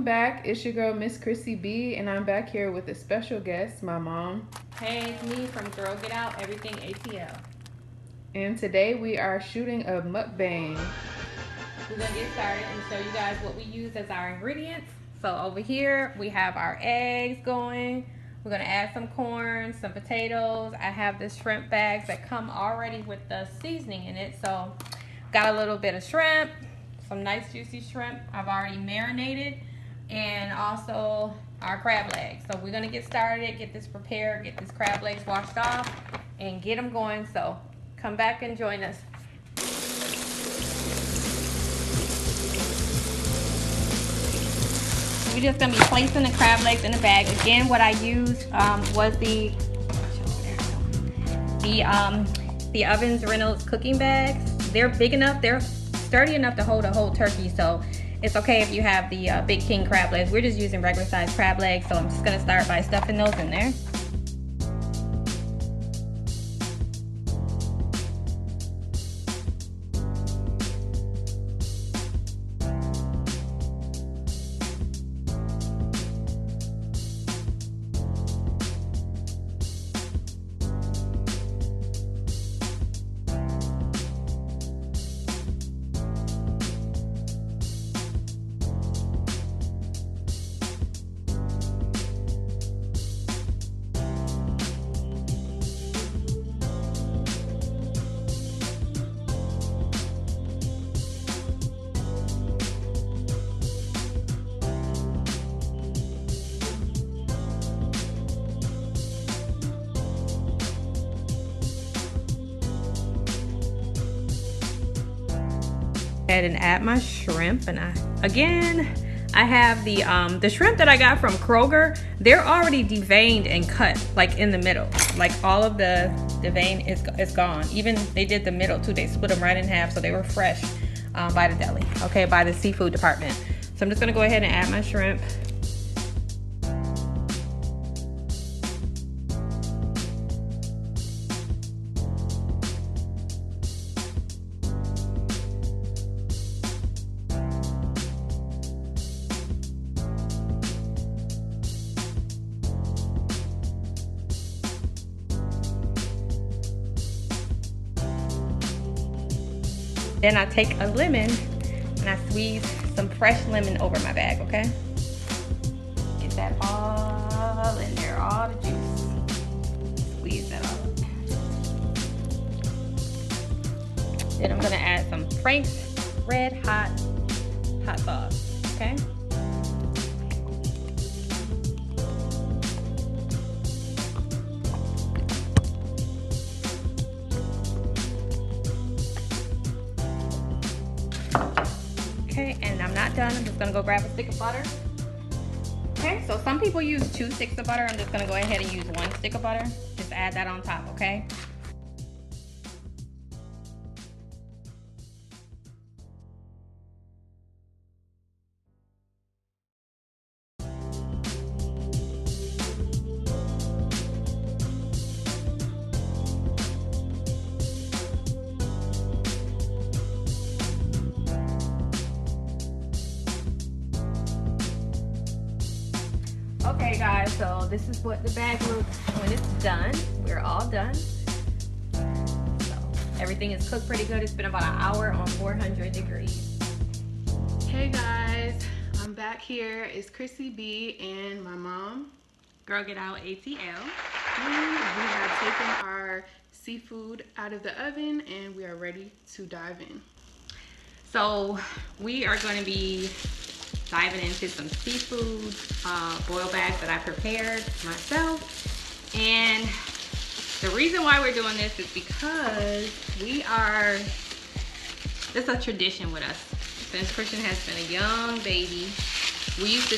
back. It's your girl, Miss Chrissy B, and I'm back here with a special guest, my mom. Hey, it's me from Girl Get Out Everything ATL. And today we are shooting a mukbang. We're going to get started and show you guys what we use as our ingredients. So over here, we have our eggs going. We're going to add some corn, some potatoes. I have the shrimp bags that come already with the seasoning in it. So got a little bit of shrimp, some nice juicy shrimp I've already marinated, and also our crab legs. So we're going to get started, get this prepared, get these crab legs washed off, and get them going. So come back and join us. We're just going to be placing the crab legs in the bag. Again, what I used was the Ovens Reynolds cooking bags. They're big enough, they're sturdy enough to hold a whole turkey, so it's okay if you have the big king crab legs. We're just using regular size crab legs, so I'm just going to start by stuffing those in there. And add my shrimp, and I have the shrimp that I got from Kroger. They're already deveined and cut like in the middle, like all of the vein is gone. Even they did the middle too. They split them right in half, so they were fresh by the deli, okay, by the seafood department. So I'm just gonna go ahead and add my shrimp. Then I take a lemon and I squeeze some fresh lemon over my bag, okay? Get that all in there, all the juice. Squeeze that all. Then I'm gonna add some Frank's Red Hot sauce, okay? Okay, and I'm not done. I'm just gonna go grab a stick of butter. Okay, so some people use 2 sticks of butter. I'm just gonna go ahead and use 1 stick of butter. Just add that on top, okay? Okay guys, so this is what the bag looks when it's done. We're all done. So everything is cooked pretty good. It's been about an hour on 400 degrees. Hey guys, I'm back here. It's Chrissy B and my mom, Girl Get Out ATL. And we have taken our seafood out of the oven and we are ready to dive in. So we are going to be diving into some seafood boil bags that I prepared myself. And the reason why we're doing this is because it's a tradition with us. Since Christian has been a young baby, we used to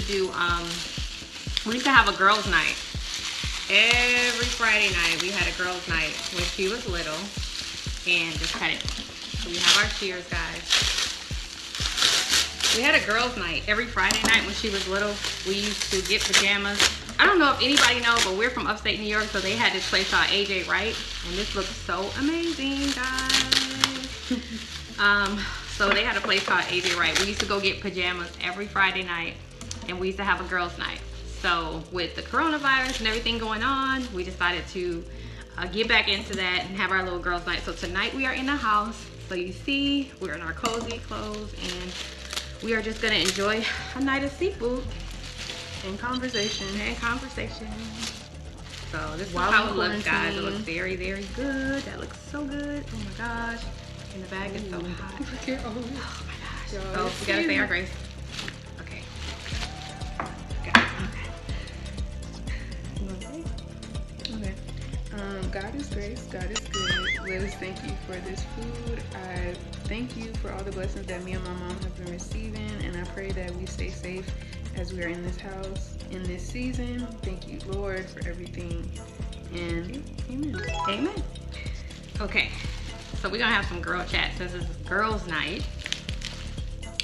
have a girls' night. Every Friday night we had a girls' night when she was little, and just cut it. So we have our cheers, guys. We had a girls' night every Friday night when she was little. We used to get pajamas. I don't know if anybody knows, but we're from upstate New York, so they had this place called AJ Wright, and this looks so amazing, guys. So they had a place called AJ Wright. We used to go get pajamas every Friday night. and we used to have a girls' night. So with the coronavirus and everything going on, we decided to get back into that and have our little girls' night. So tonight we are in the house. So you see, we're in our cozy clothes, and we are just gonna enjoy a night of seafood and conversation. So this is how it looks, guys. It looks very, very good. That looks so good. Oh my gosh. And the bag is so hot. Oh my gosh. Oh, we gotta say our grace. Okay. Okay. God is grace. God is good. Let us thank you for this food. I thank you for all the blessings that me and my mom have been receiving, and I pray that we stay safe as we are in this house in this season. Thank you, Lord, for everything. And amen. Amen. Okay. So we're gonna have some girl chat since it's girls' night.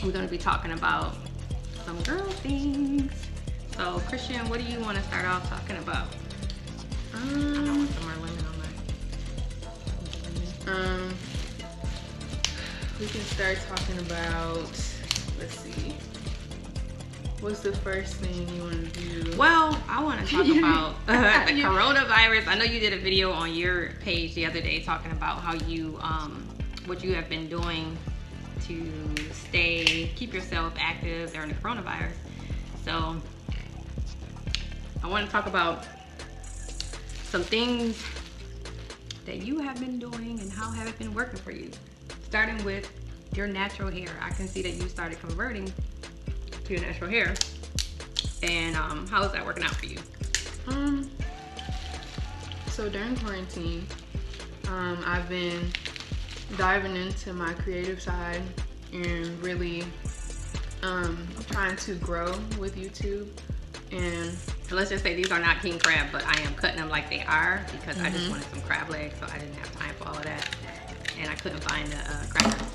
We're gonna be talking about some girl things. So Christian, what do you want to start off talking about? I don't want some more lemon on mine. We can start talking about, let's see, what's the first thing you want to do? Well, I want to talk about the coronavirus. I know you did a video on your page the other day talking about how you, what you have been doing to keep yourself active during the coronavirus. So I want to talk about some things that you have been doing and how have it been working for you. Starting with your natural hair. I can see that you started converting to your natural hair. And how is that working out for you? So during quarantine, I've been diving into my creative side and really trying to grow with YouTube. And let's just say these are not king crab, but I am cutting them like they are because I just wanted some crab legs, so I didn't have time for all of that, and I couldn't find the crackers.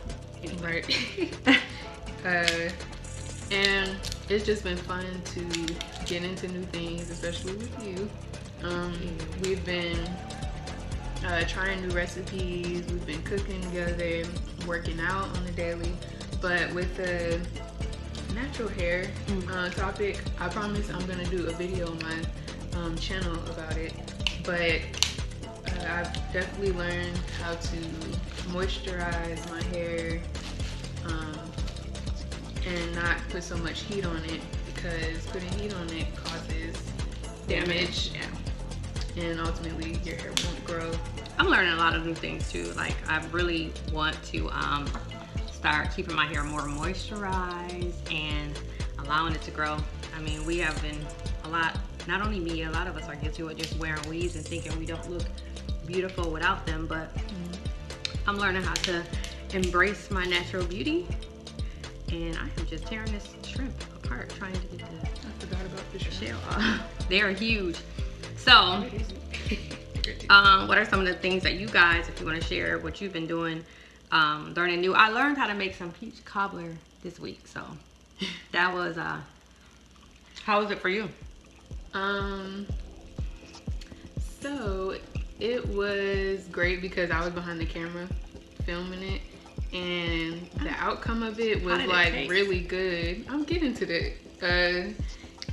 Right. And it's just been fun to get into new things, especially with you. We've been trying new recipes. We've been cooking together, working out on the daily. But with the natural hair topic, I promise I'm gonna do a video on my channel about it. But I've definitely learned how to moisturize my hair and not put so much heat on it, because putting heat on it causes damage. Yeah. And ultimately your hair won't grow. I'm learning a lot of new things too. Like I really want to start keeping my hair more moisturized and allowing it to grow. I mean, we have been not only me, a lot of us are guilty of just wearing weaves and thinking we don't look beautiful without them, but I'm learning how to embrace my natural beauty, and I am just tearing this shrimp apart trying to get the I forgot about the shell. They are huge. So what are some of the things that you guys, if you want to share what you've been doing, learning new? I learned how to make some peach cobbler this week, so that was how was it for you? So it was great because I was behind the camera filming it, and the outcome of it was like really good. I'm getting to that.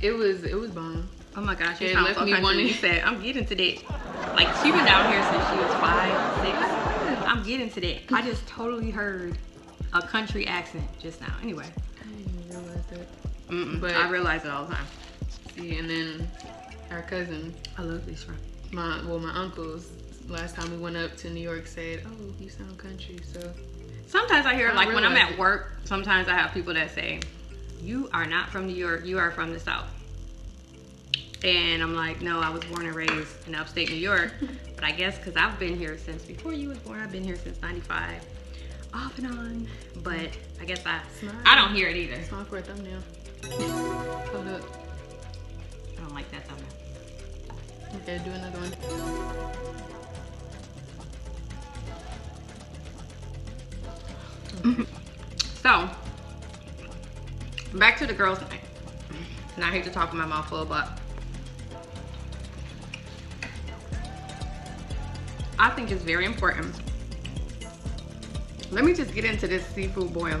It was bomb. Oh my gosh, it left me wanting. You said I'm getting to that. Like she been down here since she was 5, 6. I'm getting to that. I just totally heard a country accent just now. Anyway, I didn't even realize that. But I realize it all the time. See, and then our cousin, I love these from my uncles, last time we went up to New York, said, "Oh, you sound country." So sometimes I hear, like when I'm at work, sometimes I have people that say, "You are not from New York, you are from the South." And I'm like, no, I was born and raised in upstate New York. But I guess because I've been here since before you was born, I've been here since 95, off and on. But I guess I don't hear it either. Smile for a thumbnail. Hold up. I don't like that thumbnail. Okay, do another one. So, back to the girls' night. And I hate to talk my mouth full, but I think it's very important. Let me just get into this seafood boil.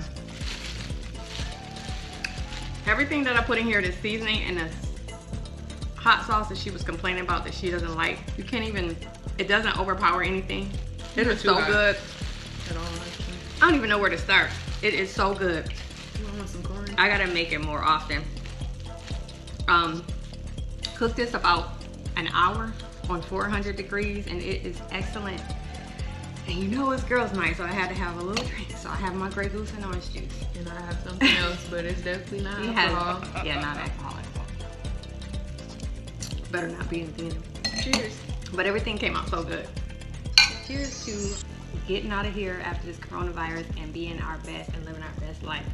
everything that I put in here, the seasoning and the hot sauce that she was complaining about that she doesn't like, you can't even, it doesn't overpower anything. It is so good. At all, actually. I don't even know where to start. It is so good. You want some corn? I gotta make it more often. Cook this about an hour on 400 degrees and it is excellent. And you know it's girls' night, so I had to have a little drink. So I have my Grey Goose and orange juice. And I have something else, but it's definitely not alcohol. Yeah, not alcoholic. Better not be anything. Cheers. But everything came out so good. Cheers to getting out of here after this coronavirus and being our best and living our best life.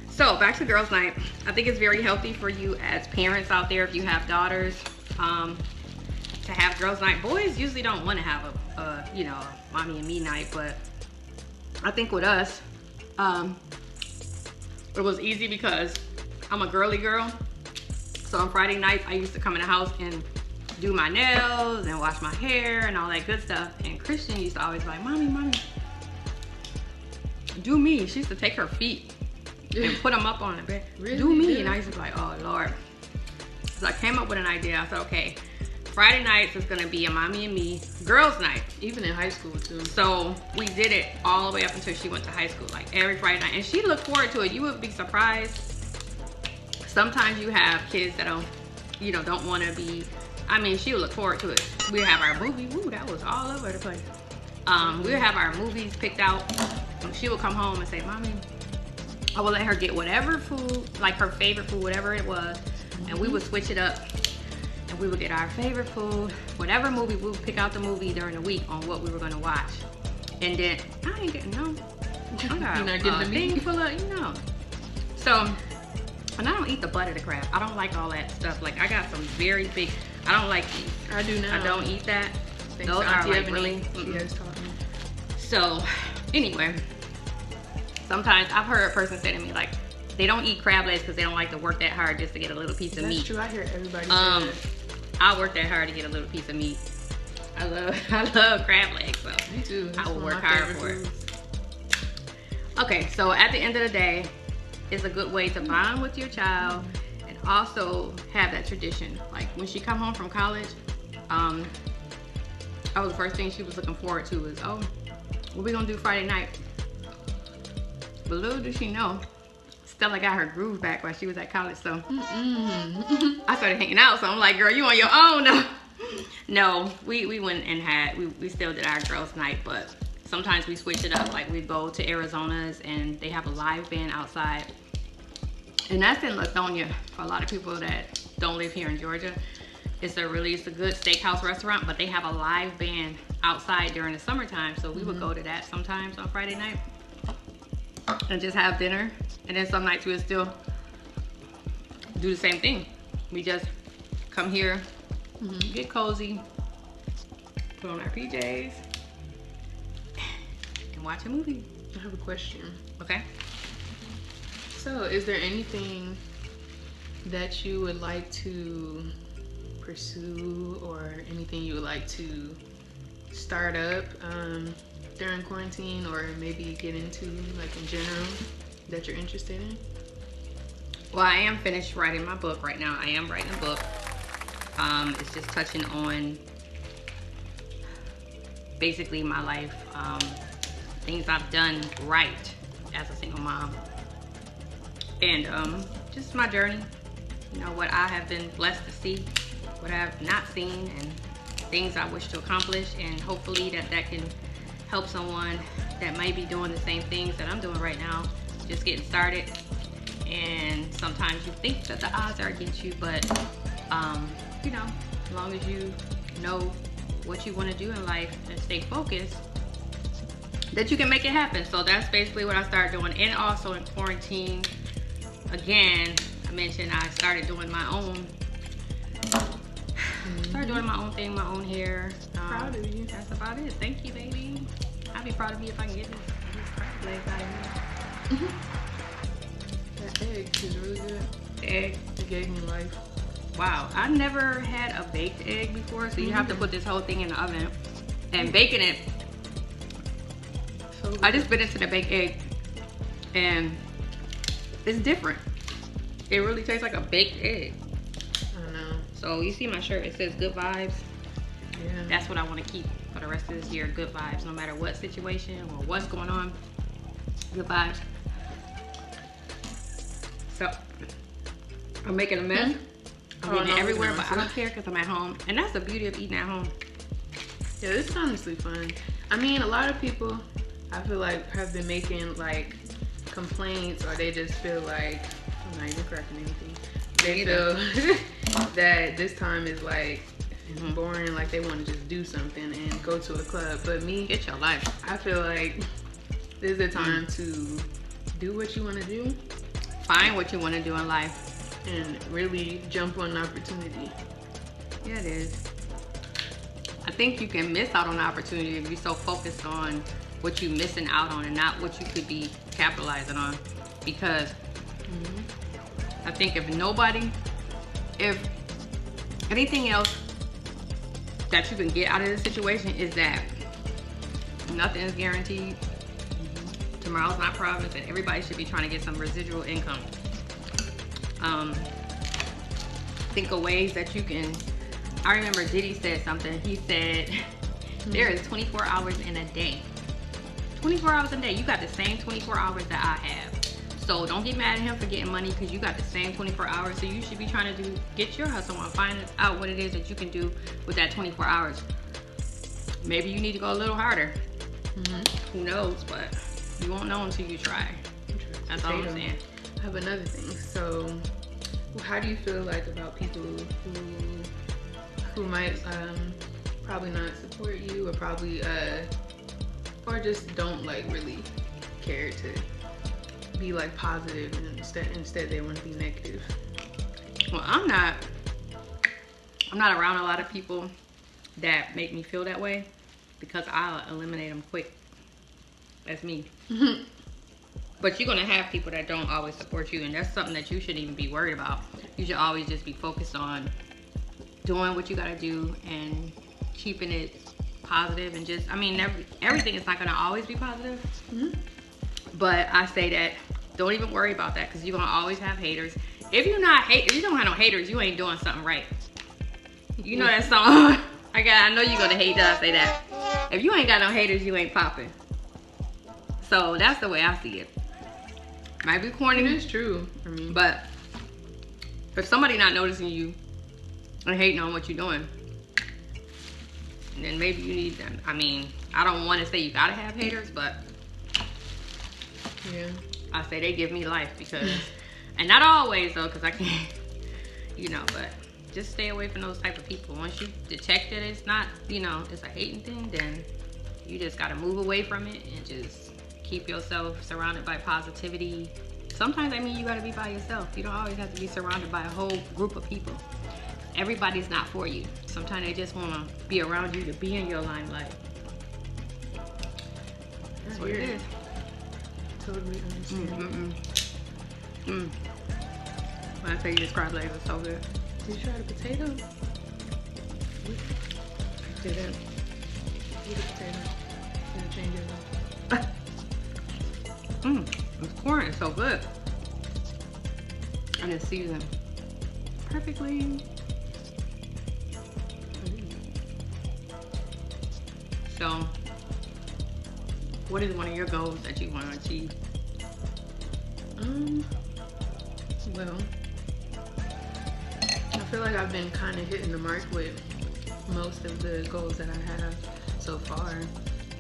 So back to girls' night. I think it's very healthy for you as parents out there if you have daughters to have girls' night. Boys usually don't want to have a you know, mommy and me night, but I think with us, it was easy because I'm a girly girl. So on Friday nights, I used to come in the house and do my nails and wash my hair and all that good stuff. And Christian used to always be like, mommy, do me. She used to take her feet and put them up on the bed. Really? Do me. Yeah. And I used to be like, oh Lord. So I came up with an idea. I said, okay, Friday nights is gonna be a mommy and me girls' night. Even in high school too. So we did it all the way up until she went to high school, like every Friday night. And she looked forward to it. You would be surprised. Sometimes you have kids that don't, you know, don't want to be, I mean, she would look forward to it. We have our movie, ooh, that was all over the place. We would have our movies picked out. And she would come home and say, mommy, I would let her get whatever food, like her favorite food, whatever it was. And we would switch it up. And we would get our favorite food, whatever movie, we would pick out the movie during the week on what we were gonna watch. And then, I ain't getting no. I got You're not getting the meat? thing full of, you know. So, and I don't eat the butt of the crab. I don't like all that stuff. Like, I got some very big, I don't like these. I do now. I don't eat that. Thanks Those to are Auntie like Ebony. really, She has taught me. So, anyway, sometimes I've heard a person say to me, like, they don't eat crab legs because they don't like to work that hard just to get a little piece of That's meat. true. I hear everybody say that. I work that hard to get a little piece of meat. I love crab legs, so Me too. That's I will one of work my hard favorite for it. foods. Okay, so at the end of the day, it's a good way to bond with your child and also have that tradition. Like when she come home from college, that was the first thing she was looking forward to is, oh, what we gonna do Friday night? But little did she know, Stella got her groove back while she was at college, so I started hanging out. So I'm like, girl, you on your own now. No, we went and we still did our girls' night, but sometimes we switch it up. Like we go to Arizona's and they have a live band outside. And that's in Lithonia for a lot of people that don't live here in Georgia. It's a good steakhouse restaurant, but they have a live band outside during the summertime. So we would go to that sometimes on Friday night and just have dinner. And then some nights we'll still do the same thing. We just come here, get cozy, put on our PJs, and watch a movie. I have a question. Okay? So, is there anything that you would like to pursue or anything you would like to start up during quarantine or maybe get into, like in general, that you're interested in? Well, I am finished writing my book right now. I am writing a book. It's just touching on basically my life, things I've done right as a single mom. And just my journey, you know, what I have been blessed to see, what I have not seen, and things I wish to accomplish, and hopefully that can help someone that might be doing the same things that I'm doing right now, just getting started. And sometimes you think that the odds are against you, but you know, as long as you know what you want to do in life and stay focused, that you can make it happen. So that's basically what I started doing. And also in quarantine, again, I mentioned I started doing my own thing, my own hair. Proud of you. That's about it. Thank you, baby. I'd be proud of me if I can get these crab legs out of here. That egg is really good. The egg. It gave me life. Wow, I never had a baked egg before, so you have to put this whole thing in the oven. And baking it, So good. I just bit into the baked egg, and it's different. It really tastes like a baked egg. I know. So you see my shirt, it says good vibes. Yeah. That's what I want to keep for the rest of this year. Good vibes, no matter what situation or what's going on. Good vibes. So I'm making a mess. I'm getting it everywhere, but I don't care because I'm at home. And that's the beauty of eating at home. Yeah, this is honestly fun. I mean, a lot of people, I feel like, have been making like complaints, or they just feel like, I'm not even correcting anything. They feel that this time is like boring, like they want to just do something and go to a club. But me, Get your life. I feel like this is the time to do what you want to do Find what you want to do in life. and really jump on an opportunity. Yeah, it is. I think you can miss out on the opportunity if you're so focused on what you're missing out on and not what you could be capitalizing on. Because I think if anything else that you can get out of this situation is that nothing is guaranteed. Tomorrow's not promised, and everybody should be trying to get some residual income. Think of ways that you can. I remember Diddy said something. He said there is 24 hours in a day. 24 hours a day. You got the same 24 hours that I have. So don't get mad at him for getting money because you got the same 24 hours. So you should be trying to get your hustle on. Find out what it is that you can do with that 24 hours. Maybe you need to go a little harder. Who knows? But you won't know until you try. That's all I'm saying. I have another thing. So, how do you feel like about people who might probably not support you, or probably or just don't like really care to be like positive, and instead they want to be negative? Well, I'm not around a lot of people that make me feel that way because I'll eliminate them quick. That's me. But you're gonna have people that don't always support you, and that's something that you shouldn't even be worried about. You should always just be focused on doing what you gotta do and keeping it positive, and just, I mean, everything is not gonna always be positive. But I say that don't even worry about that because you're gonna always have haters. If you don't have no haters, you ain't doing something right. You know that song? I know you're gonna hate that I say that. If you ain't got no haters, you ain't popping. So that's the way I see it. Might be corny. It is true. I mean, But if somebody not noticing you and hating on what you're doing, then maybe you need them. I mean, I don't want to say you gotta have haters, but yeah, I say they give me life because, and not always though, because I can't, but just stay away from those type of people. Once you detect that it's not, it's a hating thing, then you just gotta move away from it and just keep yourself surrounded by positivity. Sometimes, you gotta be by yourself. You don't always have to be surrounded by a whole group of people. Everybody's not for you. Sometimes they just wanna be around you to be in your limelight. That's what it is. Totally understand. When I say you describe it, it's so good. Did you try the potato? Did it? Eat the potato. It'll change your life. This corn is so good. And it's seasoned perfectly. So, what is one of your goals that you want to achieve? Well, I feel like I've been kind of hitting the mark with most of the goals that I have so far.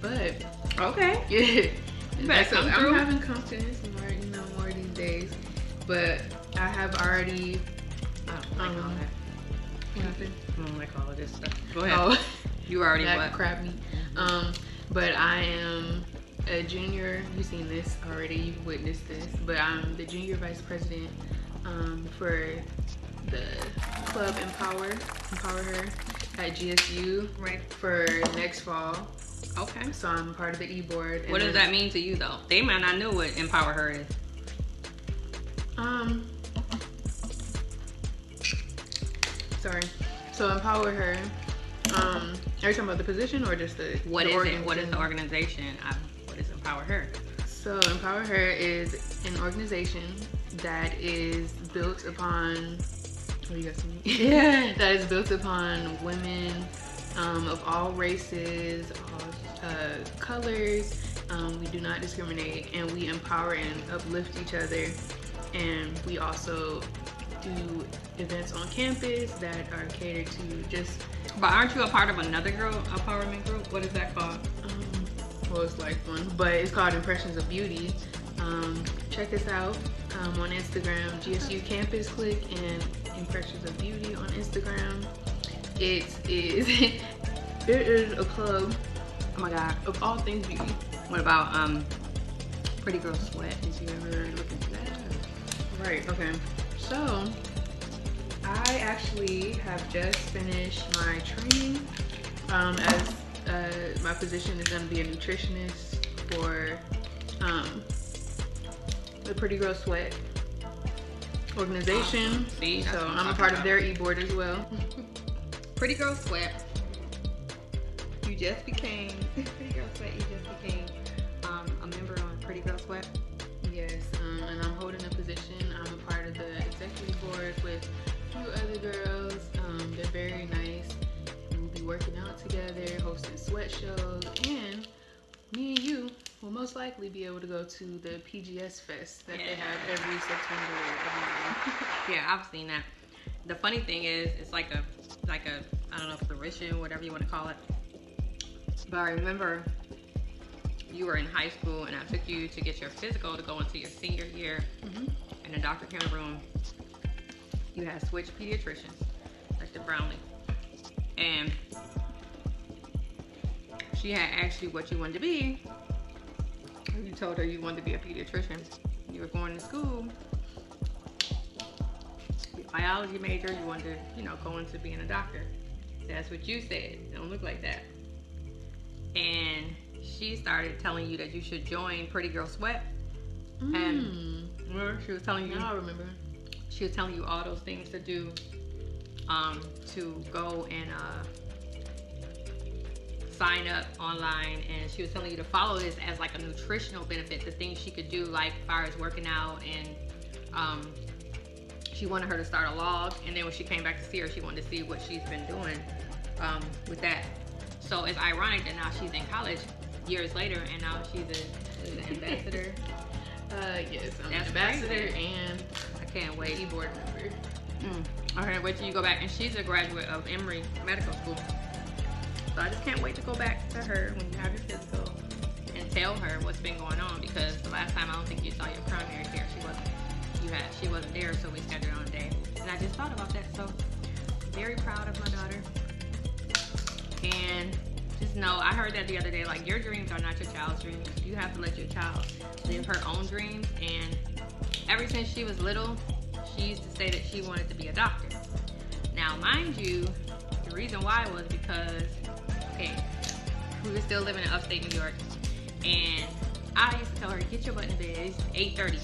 But Okay. yeah, You better come through. I'm having confidence more these days. But I have already. I don't like all that. What happened? I don't like all of this stuff. Go ahead. Oh, You already that what? crab meat. But I am a junior. You've seen this already. You've witnessed this. But I'm the junior vice president for the club Empower Her at GSU. Right. For next fall. Okay. So I'm part of the e-board. What does that mean to you though? They might not know what Empower Her is. Sorry. So Empower Her. Are you talking about the position or just the What the is it? organization? What is the organization? What is Empower Her? So Empower Her is an organization that is built upon, what you got to me? Yeah, that is built upon women of all races, all colors. We do not discriminate, and we empower and uplift each other. And we also do events on campus that are catered to just. But aren't you a part of another girl empowerment group? What is that called? Well, it's like one, but it's called Impressions of Beauty. Check us out on Instagram, GSU Campus Click and Impressions of Beauty on Instagram. It is a club. Oh my God. Of all things beauty. What about Pretty Girl Sweat? Did you ever look into that? Right, okay. So, I actually have just finished my training as my position is going to be a nutritionist for the Pretty Girl Sweat organization. See, so I'm a part of their e-board as well. Pretty Girl Sweat. You just became Pretty Girl Sweat. You just became a member on Pretty Girl Sweat. Yes, and I'm holding a position. I'm a part of the executive board with a few other girls. They're very nice. We'll be working out together, hosting sweat shows, and me and you will most likely be able to go to the PGS Fest that they have every September. Yeah, I've seen that. The funny thing is, it's like a I don't know, fruition, whatever you want to call it. But I remember you were in high school, and I took you to get your physical to go into your senior year. And the doctor came in the room. You had switched pediatricians, Dr. Brownlee, and she had asked you what you wanted to be. You told her you wanted to be a pediatrician. You were going to school, biology major. You wanted to, go into being a doctor. That's what you said. It don't look like that. And she started telling you that you should join Pretty Girl Sweat. And remember, she was telling you. Now I remember. She was telling you all those things to do, to go and sign up online, and she was telling you to follow this as like a nutritional benefit, the things she could do, like as far as working out, and she wanted her to start a log, and then when she came back to see her, she wanted to see what she's been doing with that. So it's ironic that now she's in college years later, and now she's an ambassador. Yes, I'm That's an ambassador, crazy. and I can't wait. e-board member. Okay, wait till you go back, and she's a graduate of Emory Medical School. So I just can't wait to go back to her when you have your physical and tell her what's been going on, because the last time I don't think you saw your primary care. She wasn't there, so we scheduled her on a day. And I just thought about that, so very proud of my daughter. And just know, I heard that the other day, like, your dreams are not your child's dreams. You have to let your child live her own dreams. And ever since she was little, she used to say that she wanted to be a doctor. Now, mind you, the reason why was because, okay, we were still living in upstate New York, and I used to tell her, get your butt in bed. It's 8:30.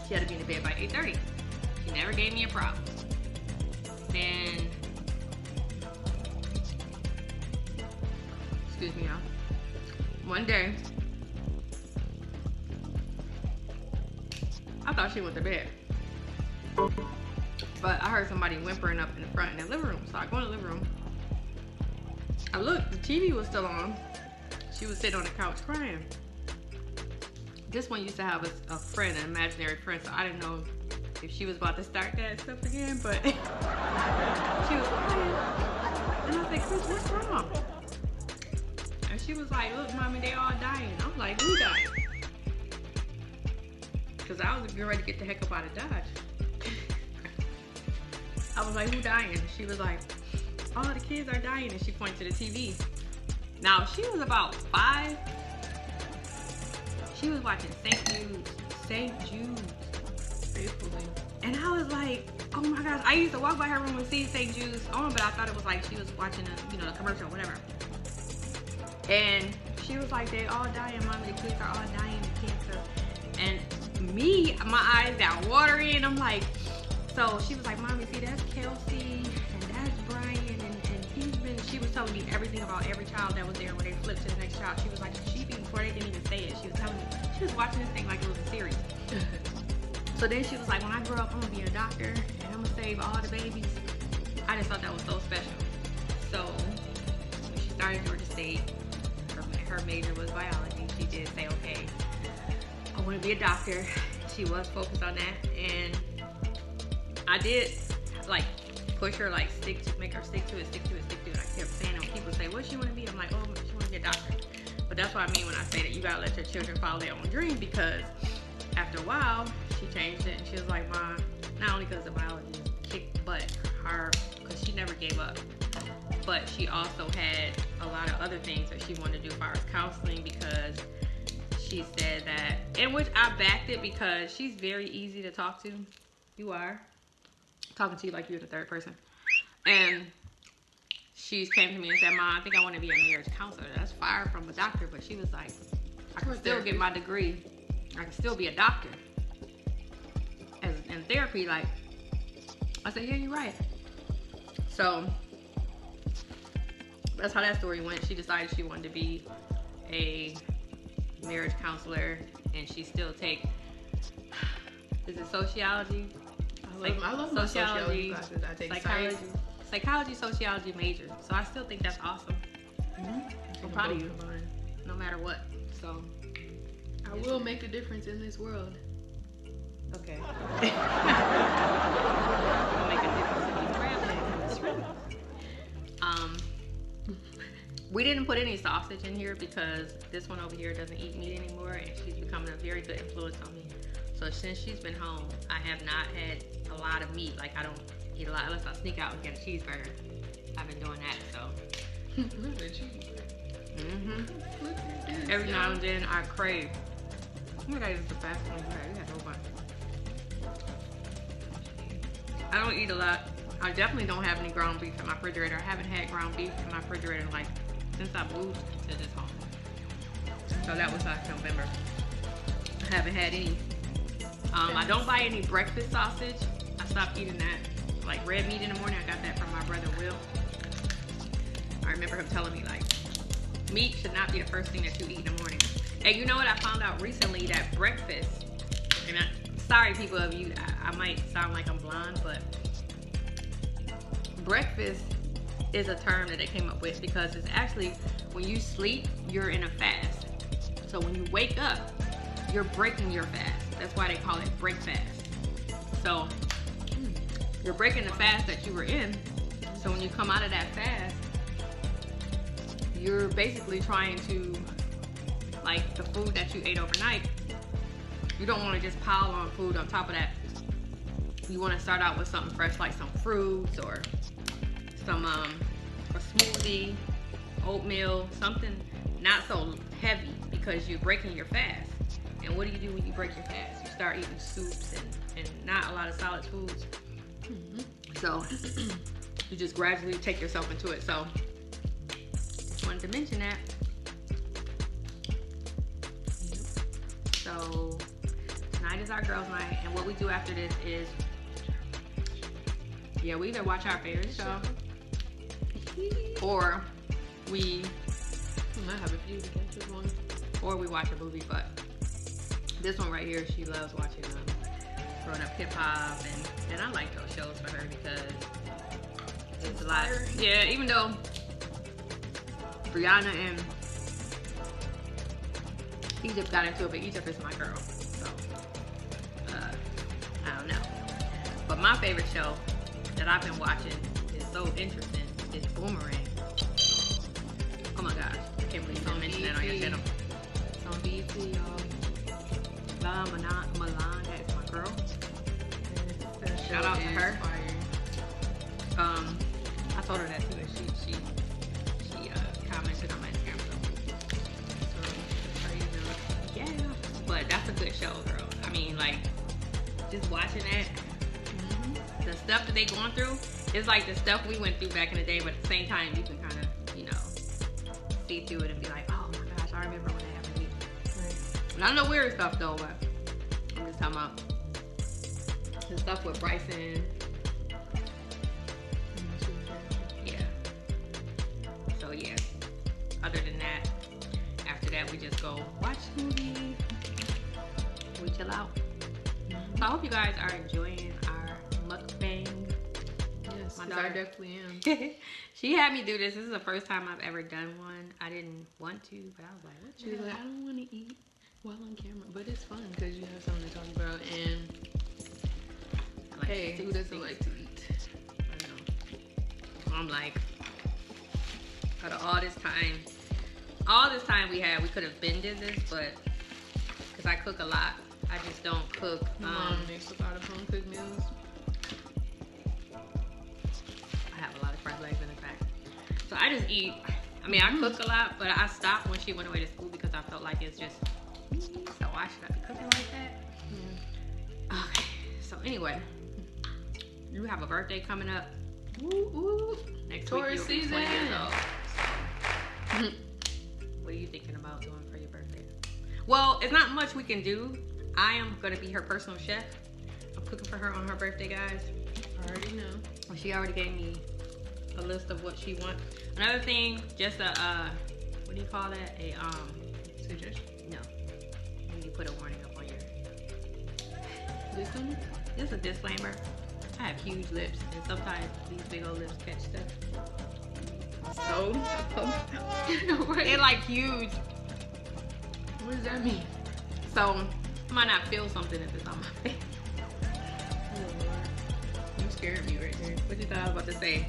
She had to be in the bed by 8:30. She never gave me a problem. Then, excuse me, y'all. One day, I thought she went to bed, but I heard somebody whimpering up in the front in the living room. So I go in the living room. I looked, the TV was still on. She was sitting on the couch crying. This one used to have a friend, an imaginary friend, so I didn't know if she was about to start that stuff again, but she was crying. And I was like, Chris, what's wrong? And she was like, look, mommy, they all dying. I'm like, who died? Because I was getting ready to get the heck up out of Dodge. I was like, who dying? And she was like, all the kids are dying. And she pointed to the TV. Now, she was about 5. She was watching St. Jude. Faithfully. And I was like, oh my gosh. I used to walk by her room and see St. Jude's on, but I thought it was like she was watching a commercial or whatever. And she was like, they all dying, mommy. The kids are all dying of cancer. And me, my eyes got watery, and I'm like, so she was like, mommy, see, that's Kelsey, and that's Brian, and she was telling me everything about every child that was there when they flipped to the next child. She was like, before they didn't even say it, she was telling me, she was watching this thing like it was a series. So then she was like, when I grow up, I'm gonna be a doctor and I'm gonna save all the babies. I just thought that was so special. So when she started Georgia State, her major was biology. She did say, okay, I want to be a doctor. She was focused on that, and I did like push her, like make her stick to it. I kept saying, when people say, what she want to be? I'm like, oh, she want to be a doctor. But that's what I mean when I say that you gotta let your children follow their own dream, because after a while, she changed it and she was like, Mom, not only because the biology kicked butt, because she never gave up, but she also had a lot of other things that she wanted to do as far as counseling, because she said that, in which I backed it, because she's very easy to talk to. You are talking to you like you're the third person. And she came to me and said, Mom, I think I want to be a marriage counselor. That's far from a doctor, but she was like, I can still get my degree. I can still be a doctor. As in therapy, like, I said, yeah, you're right. So that's how that story went. She decided she wanted to be a marriage counselor, and she still take, is it sociology? I love my sociology classes. I take psychology, sociology major. So I still think that's awesome. I'm proud of you, no matter what. So I will make a difference in this world. Okay. I'll make a difference in these crab legs. We didn't put any sausage in here because this one over here doesn't eat meat anymore, and she's becoming a very good influence on me. So since she's been home, I have not had a lot of meat. Like, I don't eat a lot unless I sneak out and get a cheeseburger. I've been doing that, so. Look at cheeseburger. Every now and then I crave. Oh my God, this is the fast one you had. You had no fun. I don't eat a lot. I definitely don't have any ground beef in my refrigerator. I haven't had ground beef in my refrigerator like since I moved to this home. So that was last November. I haven't had any. I don't buy any breakfast sausage. I stopped eating that. Like red meat in the morning, I got that from my brother Will. I remember him telling me, like, meat should not be the first thing that you eat in the morning. And you know what I found out recently, that breakfast, and sorry people of you, I might sound like I'm blonde, but breakfast is a term that they came up with because it's actually, when you sleep, you're in a fast. So when you wake up, you're breaking your fast. That's why they call it break fast. So you're breaking the fast that you were in. So when you come out of that fast, you're basically trying to, like the food that you ate overnight, you don't want to just pile on food on top of that. You want to start out with something fresh, like some fruits or some a smoothie, oatmeal, something not so heavy because you're breaking your fast. And what do you do when you break your fast? You start eating soups and not a lot of solid foods. So you just gradually take yourself into it. So just wanted to mention that. So tonight is our girls' night, and what we do after this is, yeah, we either watch our favorite show, or we might have a few to catch this one, or we watch a movie. But this one right here, she loves watching growing up hip hop, and I like those shows for her because it's a lot. Yeah, even though Brianna and Egypt got into it, but Egypt is my girl, so I don't know. But my favorite show that I've been watching is so interesting is Boomerang. Oh my gosh, I can't believe you didn't mention that on your channel. It's on BET, y'all. Milan, that's my girl. Shout out to her. I told her that too, and she commented on my Instagram. So yeah, but that's a good show, girl. I mean, like, just watching that, the stuff that they going through, it's like the stuff we went through back in the day, but at the same time, you can kind of, you know, see through it and be like, oh my gosh, I remember when that happened to me. Right. Not no weird stuff though, but I'm just talking about the stuff with Bryson. Yeah. So yeah. Other than that, after that we just go watch movies. We chill out. So I hope you guys are enjoying our mukbang. Yes, My 'cause daughter I definitely am. She had me do this. This is the first time I've ever done one. I didn't want to, but I was like, what? She was like, I don't want to eat while on camera, but it's fun because you have something to talk about. And Like, hey, who doesn't like to eat? I know. I'm like, out of all this time we had, we could have been did this, but because I cook a lot, I just don't cook. My mom makes a lot of home cooked meals. I have a lot of fried legs in the back, so I just eat. I mean, I cook a lot, but I stopped when she went away to school because I felt like it's just. So why should I be cooking like that? Okay. So anyway, you have a birthday coming up. Woo, Next Taurus week you'll be 20 years season. old. So, what are you thinking about doing for your birthday? Well, it's not much we can do. I am gonna be her personal chef. I'm cooking for her on her birthday, guys. I already know. Well, she already gave me a list of what she wants. Another thing, just a what do you call that? A Suggestion. no. You need to put a warning up on your. This one? Just a disclaimer. I have huge lips, and sometimes these big old lips catch stuff. So? They're like huge. What does that mean? So I might not feel something if it's on my face. Oh, Lord. You scared me right there. What you thought I was about to say? I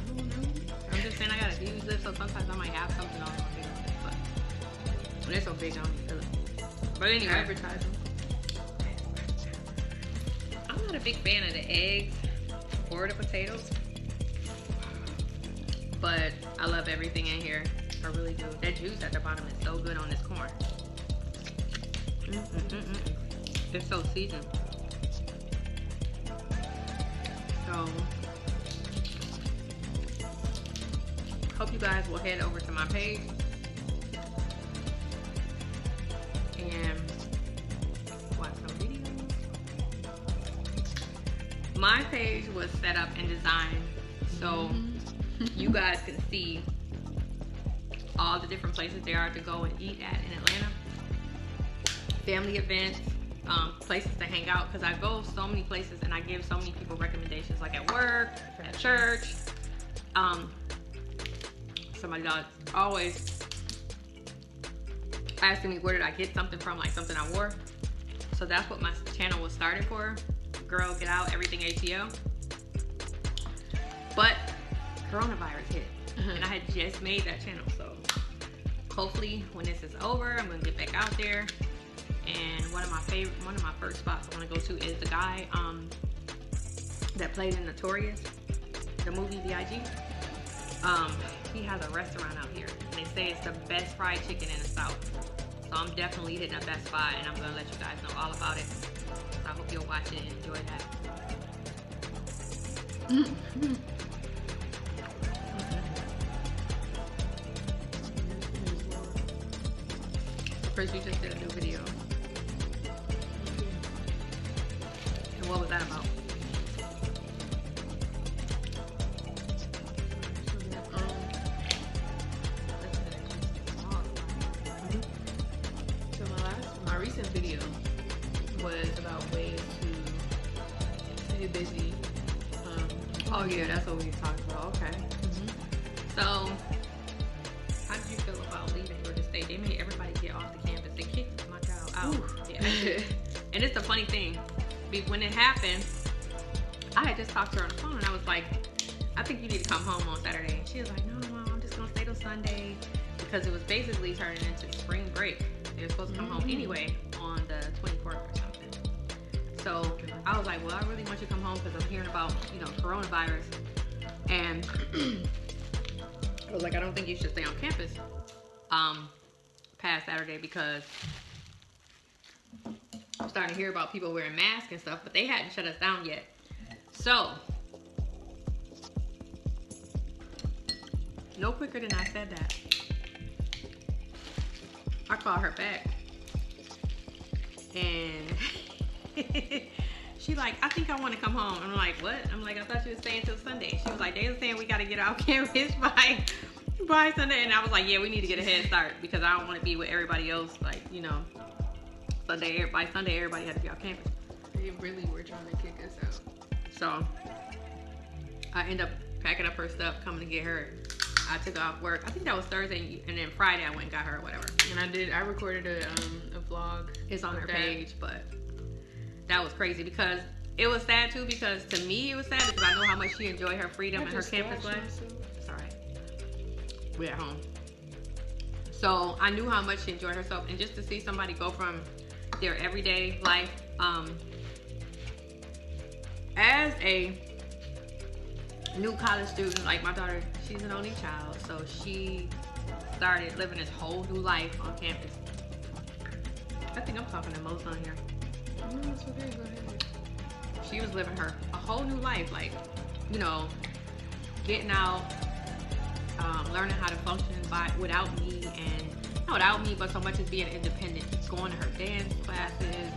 don't know. I'm just saying I got a huge lip, so sometimes I might have something on my face. But when they're so big, I don't even feel it. But anyway, Advertising. I'm not a big fan of the eggs or the potatoes. But I love everything in here. I really do. That juice at the bottom is so good on this corn. It's so seasoned. So, hope you guys will head over to my page and watch some videos. My page was set up and designed so you guys can see all the different places there are to go and eat at in Atlanta. Family events, places to hang out, because I go so many places and I give so many people recommendations, like at work, at church. Somebody always asking me where did I get something from, like something I wore. So that's what my channel was started for. Girl, get out, everything ATL. But coronavirus hit, and I had just made that channel, so hopefully when this is over, I'm gonna get back out there. And one of my first spots I want to go to is the guy that played in Notorious, the movie B.I.G. He has a restaurant out here, and they say it's the best fried chicken in the South. So I'm definitely hitting up that spot, and I'm gonna let you guys know all about it. So I hope you'll watch it and enjoy that. First, you just did a new video. And what was that about? So my recent video was about ways to stay busy. Oh yeah, that's what we talked about. Okay. So, how did you feel about leaving Georgia State? They made everybody get off the campus. They kicked my child out. Yeah. And it's the funny thing, when it happened, I had just talked to her on the phone, and I was like, I think you need to come home on Saturday. And she was like, no, Mom, I'm just gonna stay till Sunday, because it was basically turning into spring break. They were supposed to come home anyway on the 24th or something. So I was like, well, I really want you to come home because I'm hearing about, coronavirus. And I was like, I don't think you should stay on campus past Saturday, because I'm starting to hear about people wearing masks and stuff, but they hadn't shut us down yet. So, no quicker than I said that, I called her back, and she like, I think I want to come home. I'm like, what? I'm like, I thought you were staying till Sunday. She was like, they were saying we got to get out campus by Sunday. And I was like, yeah, we need to get a head start, because I don't want to be with everybody else. Like, by Sunday, everybody had to be off campus. They really were trying to kick us out. So I end up packing up her stuff, coming to get her. I took off work. I think that was Thursday, and then Friday I went and got her or whatever. And I recorded a vlog. It's on her that. page, but that was crazy because it was sad too. Because to me it was sad because I know how much she enjoyed her freedom and her campus life. It's all right. We're at home. So I knew how much she enjoyed herself, and just to see somebody go from their everyday life, as a new college student, like my daughter, she's an only child, so she started living this whole new life on campus. I think I'm talking the most on here. No, it's okay. Go ahead. She was living a whole new life, like, you know, getting out, learning how to function without me, and not without me, but so much as being independent, going to her dance classes,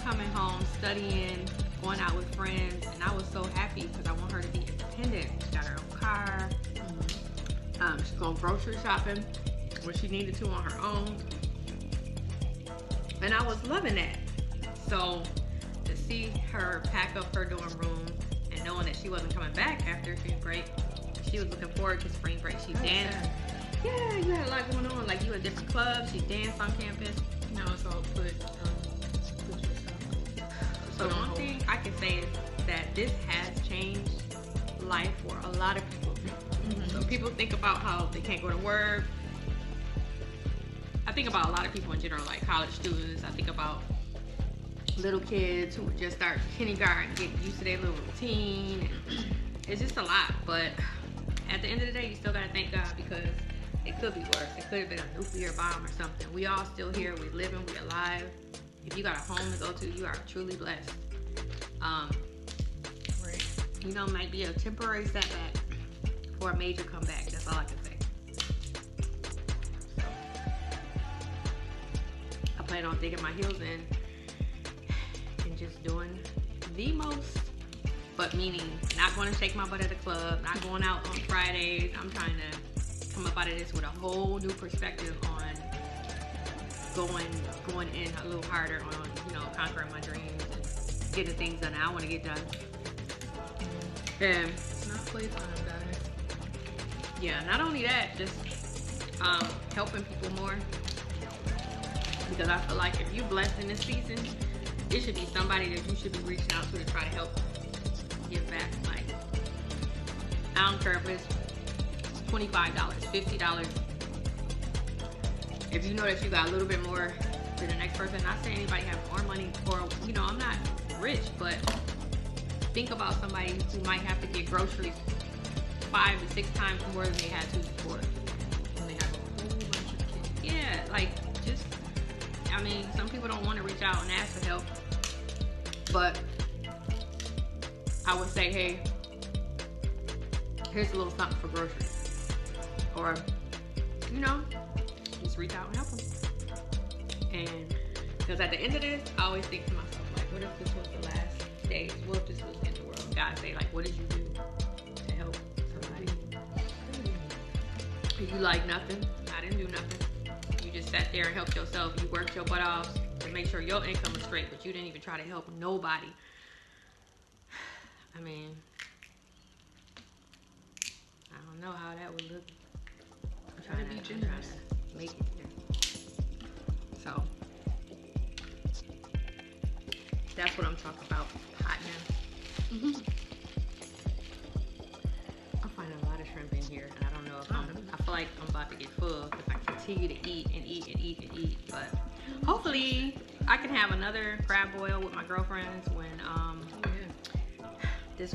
coming home, studying, going out with friends, and I was so happy because I want her to be independent. She got her own car. She's going grocery shopping when she needed to on her own, and I was loving that. So to see her pack up her dorm room and knowing that she wasn't coming back after spring break, she was looking forward to spring break. She danced. Yeah, you had a lot going on. Like, you had different clubs. She danced on campus. Now it's all put So one thing I can say is that this has changed life for a lot of people. So people think about how they can't go to work. I think about a lot of people in general, like college students. I think about little kids who would just start kindergarten, getting used to their little routine. It's just a lot, but at the end of the day, you still gotta thank God because it could be worse. It could have been a nuclear bomb or something. We all still here. We living. We alive. If you got a home to go to, you are truly blessed. right. You know, might be a temporary setback for a major comeback. That's all I can say. So, I plan on digging my heels in and just doing the most, but meaning not going to shake my butt at the club, not going out on Fridays. I'm trying to come up out of this with a whole new perspective on going in a little harder on, you know, conquering my dreams and getting things done I want to get done. And It's not playtime, guys. yeah, not only that, just helping people more, because I feel like if you're blessed in this season, it should be somebody that you should be reaching out to try to help give back. Like, I don't care if it's $25, $50. If you know that you got a little bit more than the next person, not saying anybody have more money, or, you know, I'm not rich, but think about somebody who might have to get groceries 5 to 6 times more than they had to before. And they have a whole bunch of kids. Yeah, like, just, I mean, some people don't want to reach out and ask for help, but I would say, hey, here's a little something for groceries, or, you know, just reach out and help them. And because at the end of this, I always think to myself, like, what if this was the last days? What if this was the end of the world? God say, like, what did you do to help somebody? You like nothing. I didn't do nothing. You just sat there and helped yourself. You worked your butt off to make sure your income was straight, but you didn't even try to help nobody. I mean, I don't know how that would look. I'm trying to be generous. Make it here. So that's what I'm talking about. Hot now. I'm finding a lot of shrimp in here, and I don't know if I feel like I'm about to get full because I continue to eat and eat and eat and eat. But hopefully, I can have another crab boil with my girlfriends when this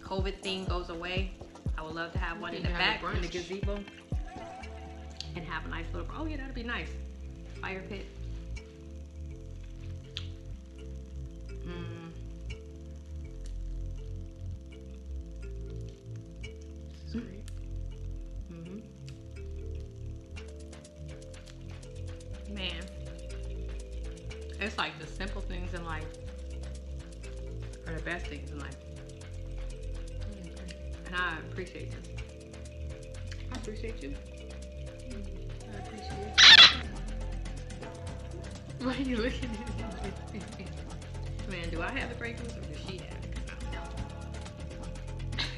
COVID thing goes away. I would love to have one in the back in the gazebo and have a nice little. Oh yeah, that'd be nice. Fire pit. This is great. Man, it's like the simple things in life are the best things in life, and I appreciate them. I appreciate you. I appreciate it. Why are you looking at me? Man, do I have the Grey Goose or does she have it? I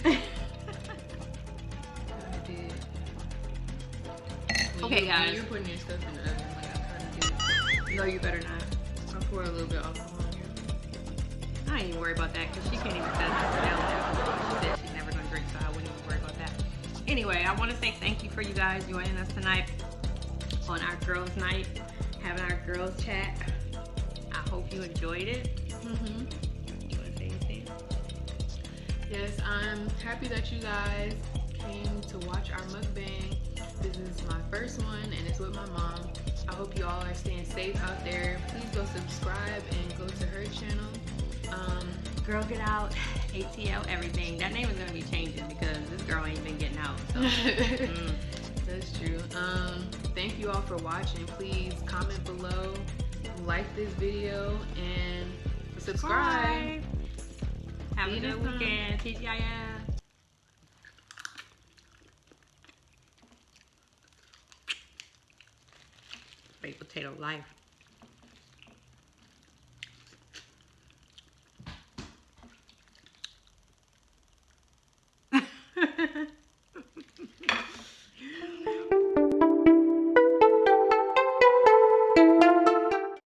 don't know. I did. Okay, guys. When you're putting your stuff in the oven, like I kind of did. No, you better not. I pour a little bit alcohol in here. I ain't even worry about that because she can't even set it down alcohol. She said she's never gonna drink, so I wouldn't even worry about that. Anyway, I want to say thank you for you guys joining us tonight on our girls' night, having our girls' chat. I hope you enjoyed it. You want to say anything? Yes, I'm happy that you guys came to watch our mukbang. This is my first one and it's with my mom. I hope you all are staying safe out there. Please go subscribe and go to her channel. Girl Get Out, ATL, everything. That name is going to be changing because this girl ain't been getting out. So. That's true. Thank you all for watching. Please comment below, like this video, and subscribe. Have a good weekend. TGIF. Baked potato life.